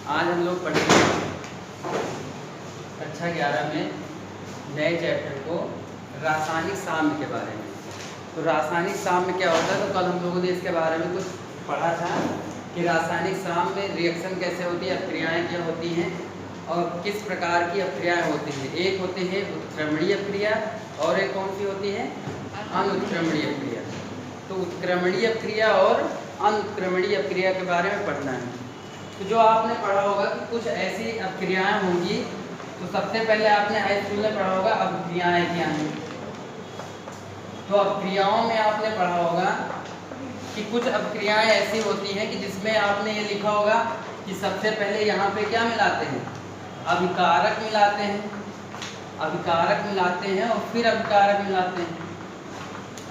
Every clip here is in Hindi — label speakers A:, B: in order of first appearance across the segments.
A: आज हम लोग पढ़ेंगे कक्षा 11 में नए चैप्टर को रासायनिक साम्य के बारे में। तो रासायनिक साम्य क्या होता है, तो कल हम लोगों ने इसके बारे में कुछ पढ़ा था कि रासायनिक साम्य में रिएक्शन कैसे होती है, अपक्रियाएँ क्या होती हैं और किस प्रकार की अपक्रियाएँ होती हैं। एक होती है उत्क्रमणीय अपक्रिया और एक कौन सी होती है, अनुत्क्रमणीय अपक्रिया। तो उत्क्रमणीय अपक्रिया और अनुत्क्रमणीय अपक्रिया के बारे में पढ़ना है। तो जो आपने पढ़ा होगा कि कुछ ऐसी अपक्रियाएँ होंगी, तो सबसे पहले आपने हाई स्कूल में पढ़ा होगा अपक्रियाएँ क्या हैं। तो अपक्रियाओं में आपने पढ़ा होगा कि कुछ अपक्रियाएँ ऐसी होती हैं कि जिसमें आपने ये लिखा होगा कि सबसे पहले यहाँ पे क्या मिलाते हैं, अभिकारक मिलाते हैं, अभिकारक मिलाते हैं और फिर अभिकारक मिलाते हैं,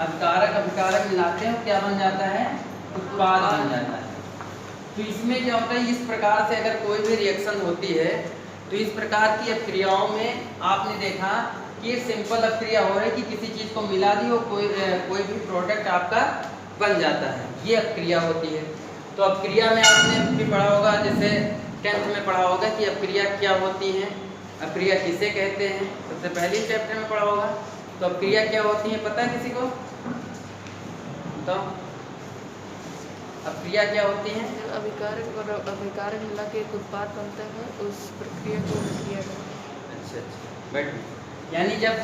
A: अभिकारक मिलाते हैं और क्या बन जाता है, उत्पाद बन जाता है। तो इसमें क्या होता है, इस प्रकार से अगर कोई भी रिएक्शन होती है तो इस प्रकार की अपक्रियाओं में आपने देखा कि ये सिंपल अपक्रिया हो रही है कि किसी चीज़ को मिला दी और कोई भी प्रोडक्ट आपका बन जाता है, ये अपक्रिया होती है। तो अपक्रिया में आपने भी पढ़ा होगा, जैसे 10th में पढ़ा होगा कि अपक्रिया क्या होती है, अपक्रिया किसे कहते हैं, सबसे पहले चैप्टर में पढ़ा होगा। तो अपक्रिया क्या होती है पता है किसी को, तो अपक्रिया क्या होती है,
B: अभिकारक और अभिकारक मिला के एक उत्पाद बनता है, उस प्रक्रिया को अपक्रिया कहते हैं।
A: अच्छा बैठ। यानी जब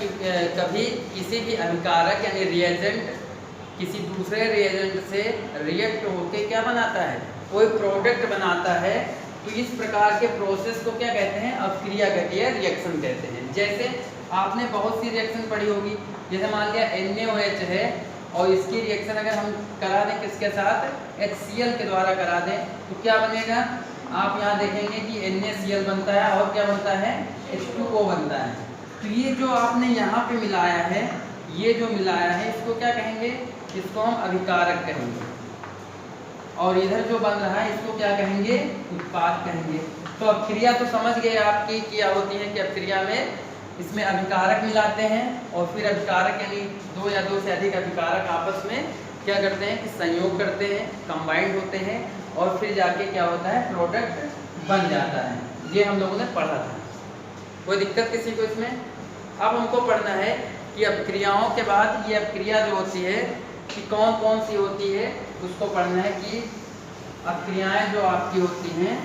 A: कभी किसी भी अभिकारक यानी रिएजेंट किसी दूसरे रिएजेंट से रिएक्ट होके क्या बनाता है, कोई प्रोडक्ट बनाता है, तो इस प्रकार के प्रोसेस को क्या कहते हैं, अपक्रिया कहते हैं, रिएक्शन कहते हैं। जैसे आपने बहुत सी रिएक्शन पढ़ी होगी, जैसे मान लिया NaOH है और इसकी रिएक्शन अगर हम करा दें किसके साथ, HCl के द्वारा करा दें, तो क्या बनेगा, आप यहाँ देखेंगे कि NaCl बनता है और क्या बनता है, H2O बनता है। तो ये जो आपने यहाँ पे मिलाया है, ये जो मिलाया है इसको क्या कहेंगे, इसको हम अभिकारक कहेंगे, और इधर जो बन रहा है इसको क्या कहेंगे, उत्पाद कहेंगे। तो अपक्रिया तो समझ गए आपकी क्या होती है कि अपक्रिया में इसमें अभिकारक मिलाते हैं और फिर अभिकारक यानी दो या दो से अधिक अभिकारक आपस में क्या करते हैं कि संयोग करते हैं, कंबाइंड होते हैं और फिर जाके क्या होता है, प्रोडक्ट बन जाता है। ये हम लोगों ने पढ़ा था, कोई दिक्कत किसी को इसमें। अब हमको पढ़ना है कि अपक्रियाओं के बाद ये अपक्रिया जो होती है कि कौन कौन सी होती है, उसको पढ़ना है कि अपक्रियाएं जो आपकी होती हैं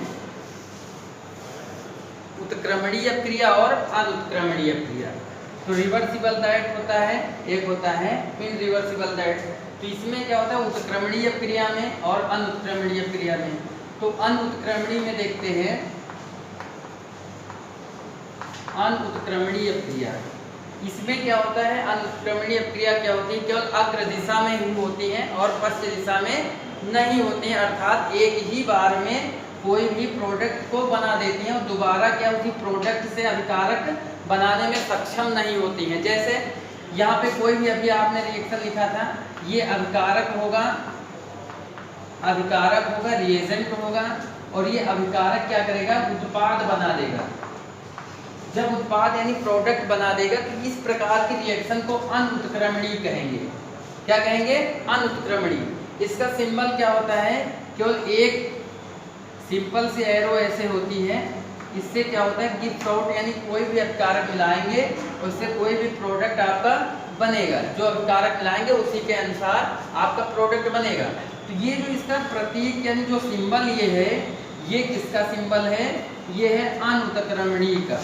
A: उत्क्रमणीय अपक्रिया और अनुत्क्रमणीय अपक्रिया। तो रिवर्सिबल दैट होता है, एक होता है इनरिवर्सिबल दैट। तो इसमें क्या होता है, उत्क्रमणीय अपक्रिया में और अनुत्क्रमणीय अपक्रिया में। तो अनुत्क्रमणीय में देखते हैं, अनुत्क्रमणीय अपक्रिया, इसमें क्या होता है, अनुत्क्रमणीय अपक्रिया क्या होती है, केवल अग्र दिशा में ही होती है और पश्च दिशा में नहीं होती है, अर्थात एक ही बार में कोई भी प्रोडक्ट को बना देती हैं और दोबारा क्या उसी प्रोडक्ट से अभिकारक बनाने में सक्षम नहीं होती हैं। जैसे यहाँ पे कोई भी अभी आपने रिएक्शन लिखा था, ये अभिकारक होगा, रिएजेंट होगा और ये अभिकारक क्या करेगा, उत्पाद बना देगा। जब उत्पाद यानी प्रोडक्ट बना देगा तो इस प्रकार की रिएक्शन को अनुत्क्रमणीय कहेंगे। क्या कहेंगे, अनुत्क्रमणीय। इसका सिंबल क्या होता है, केवल एक सिंपल सी एरो ऐसे होती है, इससे क्या होता है गिफ्ट आउट, यानी कोई भी अभिकारक मिलाएंगे उससे कोई भी प्रोडक्ट आपका बनेगा, जो अभिकारक मिलाएंगे उसी के अनुसार आपका प्रोडक्ट बनेगा। तो ये जो इसका प्रतीक यानी जो सिंबल ये है, ये किसका सिंबल है, ये है अनुत्क्रमणीय का।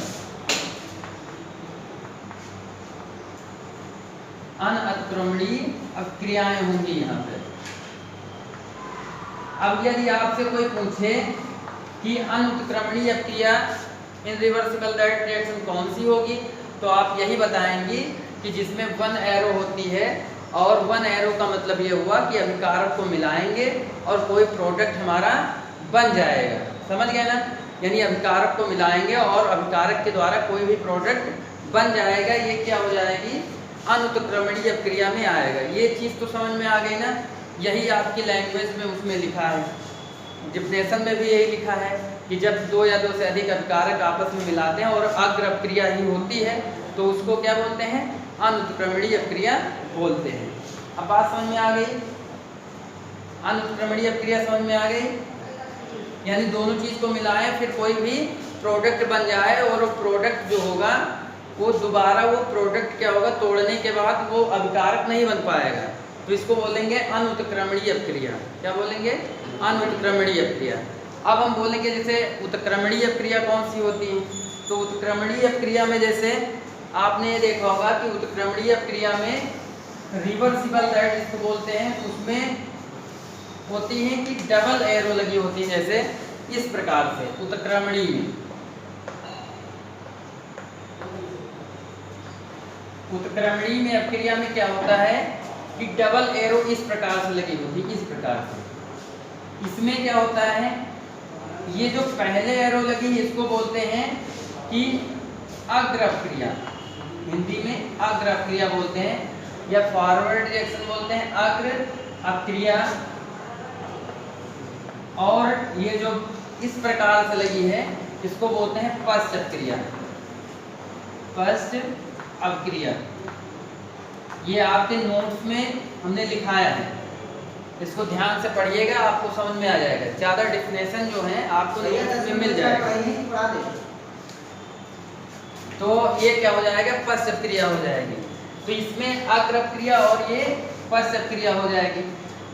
A: अनुत्क्रमणीय अपक्रियाएं होंगी यहाँ पे। अब यदि आपसे कोई पूछे कि अनुत्क्रमणीय अपक्रिया इनरिवर्सिबल दैट रिएक्शन कौन सी होगी, तो आप यही बताएंगी कि जिसमें वन एरो होती है, और वन एरो का मतलब ये हुआ कि अभिकारक को मिलाएंगे और कोई प्रोडक्ट हमारा बन जाएगा। समझ गए ना, यानी अभिकारक को मिलाएंगे और अभिकारक के द्वारा कोई भी प्रोडक्ट बन जाएगा, ये क्या हो जाएगी, अनुत्क्रमणीय अपक्रिया में आएगा। ये चीज़ तो समझ में आ गई ना, यही आपकी लैंग्वेज में उसमें लिखा है, डिफिनेशन में भी यही लिखा है कि जब दो या दो से अधिक अभिकारक आपस में मिलाते हैं और अग्र अपक्रिया ही होती है तो उसको क्या बोलते हैं, अनुत्क्रमणीय अपक्रिया बोलते हैं। अब बात समझ में आ गई, अनुत्क्रमणीय अपक्रिया समझ में आ गई। यानी दोनों चीज़ को मिलाएं फिर कोई भी प्रोडक्ट बन जाए, और वो प्रोडक्ट जो होगा वो दोबारा वो प्रोडक्ट क्या होगा, तोड़ने के बाद वो अभिकारक नहीं बन पाएगा। तो इसको बोलेंगे अनुत्क्रमणीय अपक्रिया। क्या बोलेंगे? अनुत्क्रमणीय अपक्रिया। अब हम बोलेंगे जैसे उत्क्रमणीय अपक्रिया कौन सी होती है। तो उत्क्रमणीय अपक्रिया में जैसे आपने ये देखा होगा कि उत्क्रमणीय अपक्रिया में रिवर्सिबल राइट जिसको बोलते हैं, उसमें होती है कि डबल एरो लगी होती है, जैसे इस प्रकार से उत्क्रमणीय में। उत्क्रमणीय में अपक्रिया में क्या होता है कि डबल एरो इस प्रकार से लगी होती है, इस प्रकार से। इसमें क्या होता है, ये जो पहले एरो लगी है इसको बोलते हैं कि अग्र अपक्रिया, हिंदी में अग्र अपक्रिया बोलते हैं, या फॉरवर्ड रिएक्शन बोलते हैं, अग्र अपक्रिया। और ये जो इस प्रकार से लगी है इसको बोलते हैं पश्च अपक्रिया। पश्च अपक्रिया ये आपके नोट्स में हमने लिखाया है, इसको ध्यान से पढ़िएगा, आपको समझ में आ जाएगा। ज़्यादा डेफिनेशन जो है आपको नोट्स में मिल जाएगा। तो ये क्या हो जाएगा, पश्च अपक्रिया हो जाएगी। तो इसमें अग्र अपक्रिया और ये पश्च अपक्रिया हो जाएगी।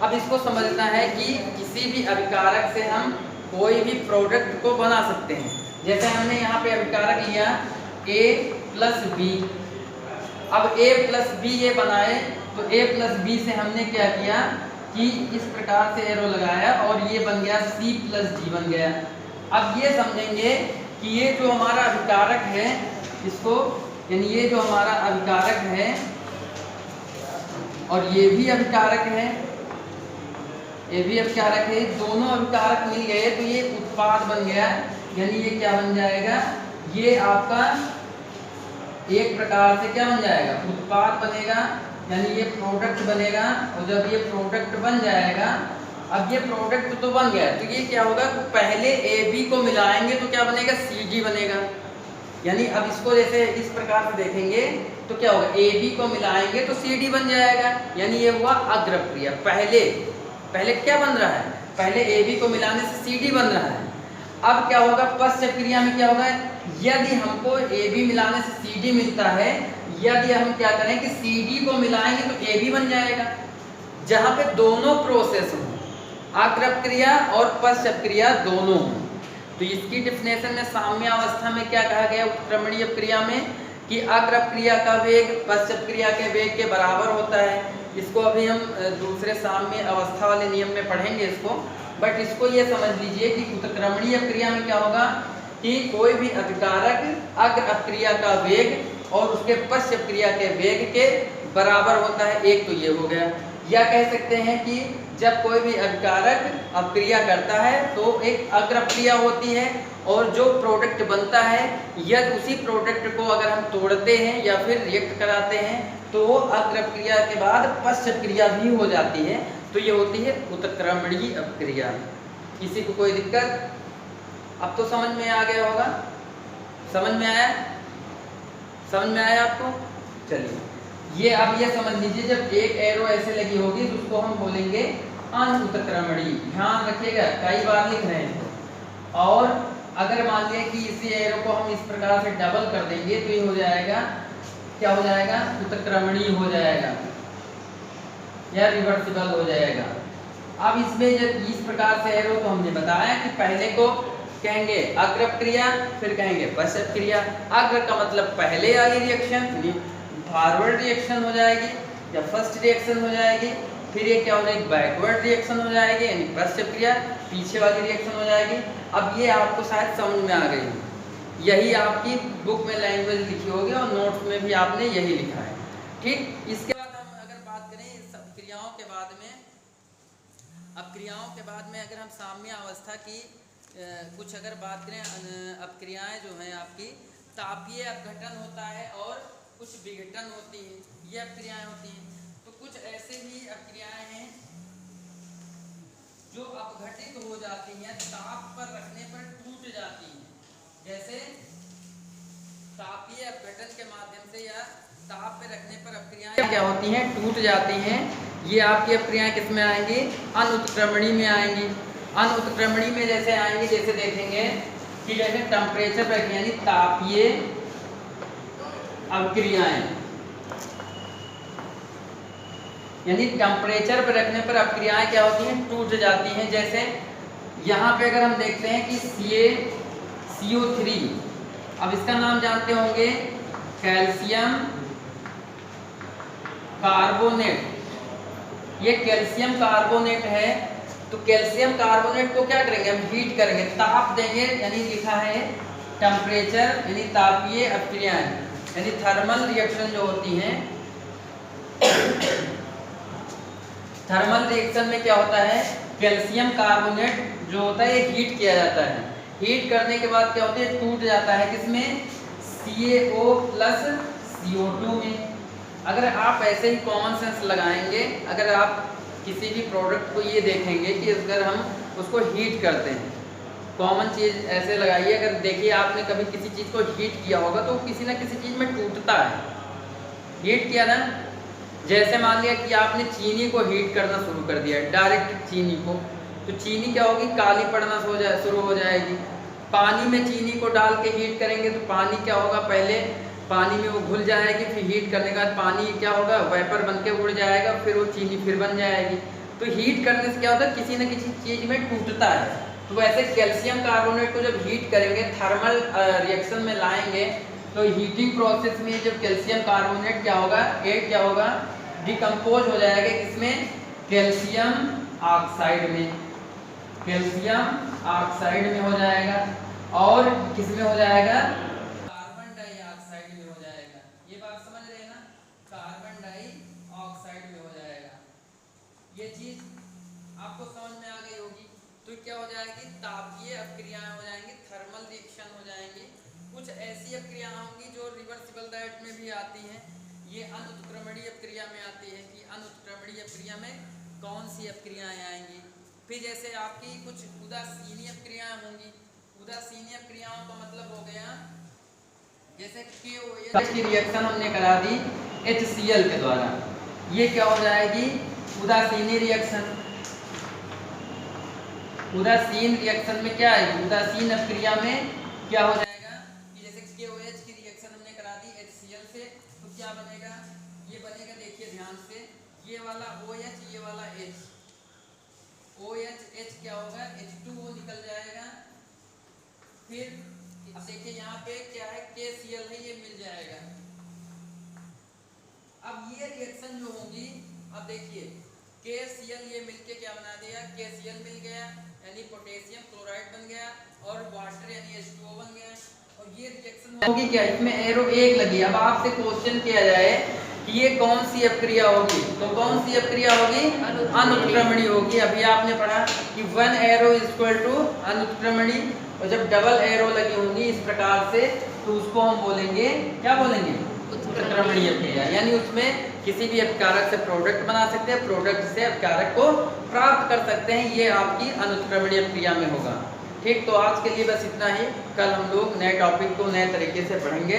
A: अब इसको समझना है कि किसी भी अभिकारक से हम कोई भी प्रोडक्ट को बना सकते हैं। जैसे हमने यहाँ पे अभिकारक लिया A प्लस बी। अब A प्लस बी ये बनाए, तो A प्लस बी से हमने क्या किया कि इस प्रकार से एरो लगाया और ये बन गया C प्लस डी बन गया। अब ये समझेंगे कि ये जो हमारा अभिकारक है इसको, यानी ये जो हमारा अभिकारक है और ये भी अभिकारक है, ये भी अभिकारक है, दोनों अभिकारक मिल गए तो ये उत्पाद बन गया। यानी ये क्या बन जाएगा, ये आपका एक प्रकार से क्या बन जाएगा, उत्पाद बनेगा, यानी ये प्रोडक्ट बनेगा। और जब ये प्रोडक्ट बन जाएगा, अब ये प्रोडक्ट तो बन गया, तो ये क्या होगा, तो पहले ए बी को मिलाएंगे तो क्या बनेगा, सी डी बनेगा। यानी अब इसको जैसे इस प्रकार से देखेंगे तो क्या होगा, ए बी को मिलाएंगे तो सी डी बन जाएगा। यानी ये हुआ अग्र अपक्रिया। पहले क्या बन रहा है, पहले ए बी को मिलाने से सी डी बन रहा है। अब क्या होगा, पश्च अपक्रिया में क्या होगा, यदि हमको ए बी मिलाने से सी डी मिलता है, यदि हम क्या करें कि सी डी को मिलाएंगे तो ए बी बन जाएगा। जहाँ पे दोनों प्रोसेस हों, अग्र अपक्रिया और पश्च अपक्रिया दोनों हों। तो इसकी डिफिनेशन में साम्यावस्था में क्या कहा गया उत्क्रमणीय अपक्रिया में, कि अग्र अपक्रिया का वेग पश्च अपक्रिया के वेग के बराबर होता है। इसको अभी हम दूसरे साम्य अवस्था वाले नियम में पढ़ेंगे इसको, बट इसको ये समझ लीजिए कि उत्क्रमणीय अपक्रिया में क्या होगा कि कोई भी अभिकारक अग्र अपक्रिया का वेग और उसके पश्च अपक्रिया के वेग के बराबर होता है। एक तो ये हो गया। या कह सकते हैं कि जब कोई भी अभिकारक अपक्रिया करता है तो एक अग्र अपक्रिया होती है, और जो प्रोडक्ट बनता है यदि उसी प्रोडक्ट को अगर हम तोड़ते हैं या फिर रिएक्ट कराते हैं तो वो अग्र अपक्रिया के बाद पश्च अपक्रिया भी हो जाती है। तो ये होती है उत्क्रमणीय अपक्रिया। किसी को कोई दिक्कत? अब तो समझ में आ गया होगा, समझ में आया, समझ में आया आपको? चलिए ये अब ये समझ लीजिए, जब एक एरो ऐसे लगी होगी तो उसको हम बोलेंगे अनुत्क्रमणीय। ध्यान रखिएगा, कई बार लिख रहे हैं। और अगर मान लिया कि इसी एरो को हम इस प्रकार से डबल कर देंगे तो ये हो जाएगा, क्या हो जाएगा, उत्क्रमणीय हो जाएगा या रिवर्सिबल हो जाएगा। अब इसमें जब इस प्रकार से एरो, तो हमने बताया कि पहले को कहेंगे अग्र अपक्रिया, फिर कहेंगे पश्च अपक्रिया। अग्र का मतलब पहले वाली रिएक्शन, फॉरवर्ड रिएक्शन हो जाएगी या फर्स्ट रिएक्शन हो जाएगी। फिर ये क्या हो जाएगी, बैकवर्ड रिएक्शन हो जाएगी, यानी पश्च अपक्रिया, पीछे वाली रिएक्शन हो जाएगी। अब ये आपको शायद समझ में आ गई, यही आपकी बुक में लैंग्वेज लिखी होगी और नोट्स में भी आपने यही लिखा है। ठीक, इसके बाद हम अगर बात करें अपक्रियाओं के बाद में, अपक्रियाओं के बाद में अगर हम साम्य अवस्था की कुछ अगर बात करें, अपक्रियाएं जो हैं आपकी तापीय अपघटन होता है और कुछ विघटन होती है, ये अपक्रियाएं होती हैं। तो कुछ ऐसे ही अपक्रियाएं हैं जो अपघटित हो जाती हैं, ताप पर रखने पर टूट जाती हैं। जैसे तापीय अपघटन के माध्यम से या ताप पे रखने पर अपक्रियाएं क्या होती हैं, टूट जाती हैं। ये आपकी अपक्रियाएं किस में आएंगी, अनुत्क्रमणीय में आएंगी। अनुत्क्रमणी में जैसे आएंगे, जैसे देखेंगे कि जैसे टेम्परेचर पर यानी तापीय अभिक्रियाएं, यानी टेम्परेचर पर रखने पर अभिक्रियाएं क्या होती हैं, टूट जाती हैं। जैसे यहाँ पे अगर हम देखते हैं कि CO3, अब इसका नाम जानते होंगे कैल्शियम कार्बोनेट, ये कैल्शियम कार्बोनेट है। तो कैल्शियम कार्बोनेट को क्या करेंगे, हम हीट करेंगे, ताप देंगे, यानी लिखा है टेम्परेचर यानी तापीय अभिक्रियाएं, यानी थर्मल रिएक्शन जो होती हैं। थर्मल रिएक्शन में क्या होता है, कैल्शियम कार्बोनेट जो होता है ये हीट किया जाता है। हीट करने के बाद क्या होता है, टूट जाता है किसमें, CaO प्लस CO2 में। अगर आप ऐसे ही कॉमन सेंस लगाएंगे, अगर आप किसी भी प्रोडक्ट को ये देखेंगे कि अगर हम उसको हीट करते हैं, कॉमन चीज़ ऐसे लगाइए, अगर देखिए आपने कभी किसी चीज़ को हीट किया होगा तो किसी ना किसी चीज़ में टूटता है। हीट किया ना, जैसे मान लिया कि आपने चीनी को हीट करना शुरू कर दिया, डायरेक्ट चीनी को, तो चीनी क्या होगी, काली पड़ना शुरू हो जाएगी। पानी में चीनी को डाल के हीट करेंगे तो पानी क्या होगा, पहले पानी में वो घुल जाएगी, फिर हीट करने के बाद पानी क्या होगा, वेपर बन के उड़ जाएगा, फिर वो चीनी फिर बन जाएगी। तो हीट करने से क्या होता है, किसी न किसी चीज़ में टूटता है। तो वैसे कैल्शियम कार्बोनेट को जब हीट करेंगे, थर्मल रिएक्शन में लाएंगे, तो हीटिंग प्रोसेस में जब कैल्शियम कार्बोनेट क्या होगा, क्या होगा, डिकम्पोज हो जाएगा किसमें, कैल्शियम ऑक्साइड में, कैल्शियम ऑक्साइड में हो जाएगा, और किसमें हो जाएगा, कार्बन डाइऑक्साइड में हो जाएगा। ये बात समझ रहे हैं ना, कार्बन डाइऑक्साइड में हो जाएगा। ये चीज आपको समझ में आ गई होगी। तो क्या हो जाएगी, तापीय अभिक्रियाएं हो जाएंगी, थर्मल रिएक्शन हो जाएंगी। कुछ ऐसी अभिक्रियाएं होंगी जो रिवर्सिबल डाइट में भी आती हैं, ये अनुत्क्रमणीय अभिक्रिया में आती है कि अनुत्क्रमणीय अभिक्रिया में कौन सी अभिक्रियाएं आएंगी। फिर जैसे आपकी कुछ उदासीनी अभिक्रियाएं होंगी। उदासीनी अभिक्रियाओं का मतलब हो गया, जैसे KOH की रिएक्शन हमने करा दी HCl के द्वारा, ये क्या हो जाएगी, उदासीनी रिएक्शन। उदासीन रिएक्शन में क्या है, उदासीन अभिक्रिया में क्या हो जाएगा कि जैसे KOH की रिएक्शन हमने करा दी HCl से, तो क्या बनेगा, ये बनेगा, देखिए ध्यान से, ये वाला OH, ये वाला H, OH H क्या होगा, H2O निकल जाएगा। फिर अब देखिए यहाँ पे क्या है, KCl है, ये मिल जाएगा। अब ये रिएक्शन जो होंगी, अब देखिए KCl ये मिलके क्या बना दिया, KCl मिल गया यानी पोटेशियम क्लोराइड बन गया, और वाटर यानी H2O बन गया। और ये रिएक्शन होगी क्या, इसमें एरो 1 लगी। अब आपसे क्वेश्चन किया जाए कि ये कौन सी अभिक्रिया होगी, तो कौन सी अभिक्रिया होगी, अनुत्क्रमणी होगी। अभी आपने पढ़ा कि 1 एरो इक्वल टू अनुत्क्रमणी, और जब डबल एरो लगी होंगी इस प्रकार से, तो उसको हम बोलेंगे, क्या बोलेंगे, उत्क्रमणीय अभिक्रिया। यानी उसमें किसी भी अपकारक से प्रोडक्ट बना सकते हैं, प्रोडक्ट से अपकारक को प्राप्त कर सकते हैं, ये आपकी अनुत्क्रमणीय अभिक्रिया में होगा। ठीक, तो आज के लिए बस इतना ही। कल हम लोग नए टॉपिक को नए तरीके से पढ़ेंगे।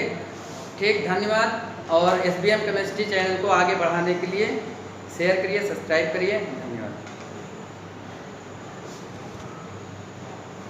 A: ठीक, धन्यवाद। और SBM केमिस्ट्री चैनल को आगे बढ़ाने के लिए शेयर करिए, सब्सक्राइब करिए। धन्यवाद।